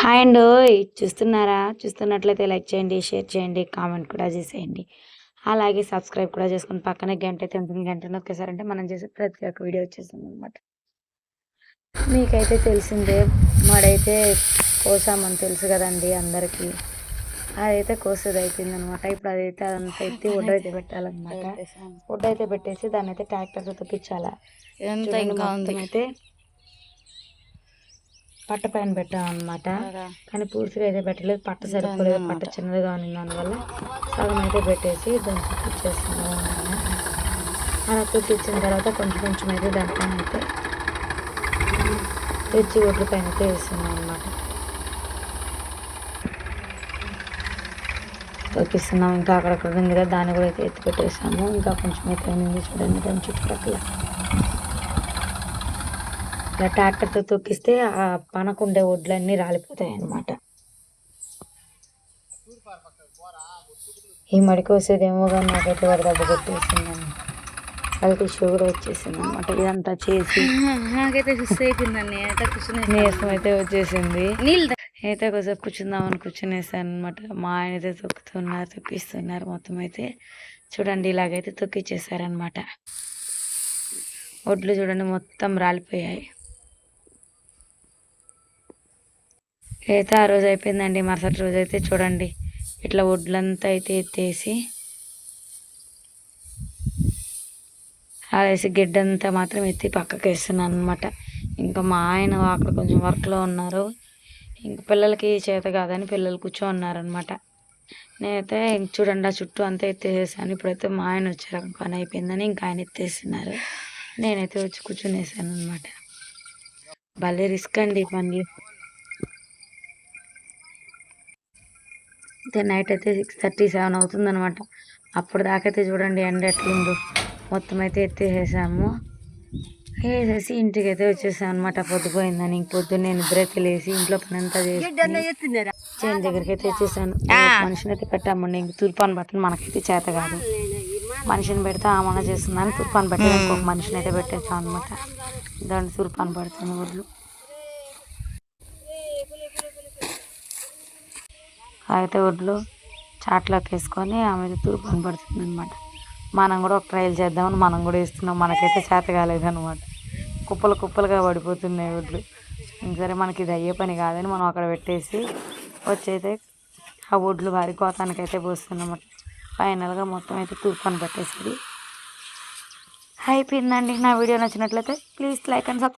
Hi అండి. చూస్తున్నారా? చూస్తున్నట్లయితే లైక్ చేయండి, షేర్ చేయండి, కామెంట్ కూడా చేసేయండి. అలాగే సబ్స్క్రైబ్ కూడా చేసుకొని పక్కనే గంట అయితే ఉంటుంది. గంట నొక్కేసారంటే మనం చేసే ప్రతి ఒక్క వీడియో వచ్చేస్తుందనమాట. మీకైతే తెలిసిందే, మడైతే కోసామని తెలుసు కదండి అందరికీ. అదైతే కోసేది అయిపోయిందనమాట. ఇప్పుడు అదైతే అదంతా ఎత్తి ఒడ్డు అయితే పెట్టాలన్నమాట. ఒడ్డు అయితే పెట్టేసి దాన్ని అయితే ట్రాక్టర్తో తొక్కించాలా. ఇంకా మొత్తం అయితే పట్ట పైన పెట్టామన్నమాట. కానీ పూర్తిగా అయితే పెట్టలేదు, పట్ట సరిపోలేదు, పట్ట చిన్నదిగా ఉంది, దానివల్ల సగం అయితే పెట్టేసి దాన్ని తొక్కిచ్చేస్తున్నాము. అలా తొక్కిచ్చిన తర్వాత కొంచెం కొంచెం అయితే దానిపైన అయితే తెచ్చి ఒడ్ల పైన అయితే వేస్తున్నాం అన్నమాట. తొక్కిస్తున్నాం. ఇంకా అక్కడక్కడ ఉంది కదా, దాన్ని కూడా అయితే ఎత్తి పెట్టేసాము. ఇంకా కొంచెం అయితే ఉంది చూడండి దాని చుట్టుపక్కల. ఇలా ట్రాక్టర్తో తొక్కిస్తే ఆ పనకుండే ఒడ్లన్నీ రాలిపోతాయి అన్నమాట. ఈ మడికి వస్తేదేమో కానీ నాకైతే వరదబ్బ కొట్టేసిందండి. హెల్త్ ఇష్యూ కూడా వచ్చేసింది అనమాట. ఇదంతా చేసి నీరసం అయితే వచ్చేసింది. అయితే కొంచెం కూర్చుందామని కూర్చునేసాను అనమాట. మా ఆయన అయితే తొక్కిస్తున్నారు మొత్తం అయితే. చూడండి ఇలాగైతే తొక్కిచ్చేసారనమాట. ఒడ్లు చూడండి మొత్తం రాలిపోయాయి. అయితే ఆ రోజు అయిపోయిందండి. మరుసటి రోజు అయితే చూడండి ఇట్లా ఒడ్లంతా అయితే ఎత్తేసి అదేసి గిడ్డంతా మాత్రం ఎత్తి పక్కకి వేస్తున్నాను అనమాట. ఇంకా మా ఆయన అక్కడ కొంచెం వర్క్లో ఉన్నారు. ఇంక పిల్లలకి చేత కాదని పిల్లలు కూర్చోన్నారనమాట. నేనైతే చూడండి ఆ చుట్టూ అంతా ఎత్తేసేసాను. ఇప్పుడైతే మా ఆయన వచ్చారు, పని అయిపోయిందని ఇంకా ఆయన ఎత్తేస్తున్నారు. నేనైతే వచ్చి కూర్చునేసాను అనమాట. భలే రిస్క్ అండి పనులు. అయితే నైట్ అయితే 6:37 అవుతుందనమాట. అప్పుడు దాకైతే చూడండి ఎండ ఎట్లుందో. మొత్తం అయితే ఎత్తేసేసాము. వేసేసి ఇంటికి అయితే వచ్చేసాం అనమాట. పొద్దుపోయిందని ఇంక పొద్దున్నే నిద్రైతే లేసి ఇంట్లో పని అంతా చేసి చేను దగ్గరికి అయితే వచ్చేసాను. మనిషిని అయితే పెట్టామండి. ఇంక తూర్పాను బట్టను మనకైతే చేత కాదు. మనిషిని పెడితే ఆమన చేస్తుందని తూర్పాను పెట్టడానికి ఒక మనిషిని అయితే పెట్టేసాం అనమాట. దాన్ని తూర్పాను పడుతుంది ఊర్లు. అయితే ఒడ్లు చాట్లోకి వేసుకొని ఆమె తూర్పాను పడుతుంది అనమాట. మనం కూడా ఒక ట్రయల్ చేద్దామని మనం కూడా వేస్తున్నాం. మనకైతే చేత కాలేదనమాట. కుప్పలు కుప్పలుగా పడిపోతున్నాయి ఒడ్లు. సరే మనకి ఇది అయ్యే పని కాదని మనం అక్కడ పెట్టేసి వచ్చైతే ఆ ఒడ్లు వారి కోతానికైతే పోస్తున్నామన్నమాట. ఫైనల్గా మొత్తం అయితే తూర్పాను పెట్టేసి అయిపోయిందండి. నా వీడియో నచ్చినట్లయితే ప్లీజ్ లైక్ అండ్ సబ్స్క్రైబ్.